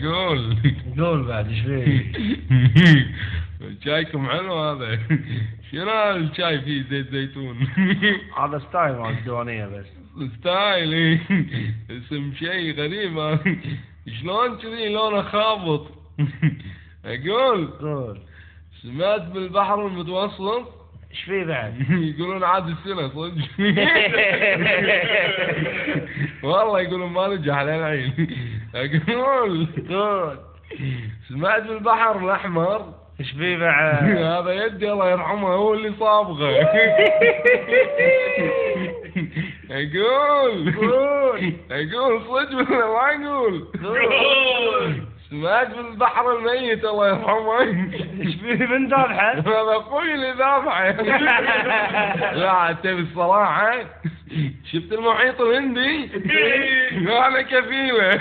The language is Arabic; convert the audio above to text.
قول. قول بعد ايش فيه؟ شايكم حلو هذا. شنو الشاي فيه زيت زيتون؟ هذا ستايل مال الديوانية بس. ستايل إيه. اسم شيء غريب هذا. شلون كذي لونه خابط؟ اقول قول. سمعت بالبحر المتوسط. ايش فيه بعد؟ يقولون عاد السنة صدق. والله يقولون ما نجح للحين. اقول قول. سمعت بالبحر الأحمر. ايش فيه بعد؟ هذا يدي الله يرحمه هو اللي صابغه. اقول صدق ولا ما اقول؟ سمعت بالبحر الميت الله يرحمه. ايش فيه من ذابحه؟ هذا اخوي اللي ذابحه. لا تبي الصراحة شفت المحيط الهندي؟ انا كفيله.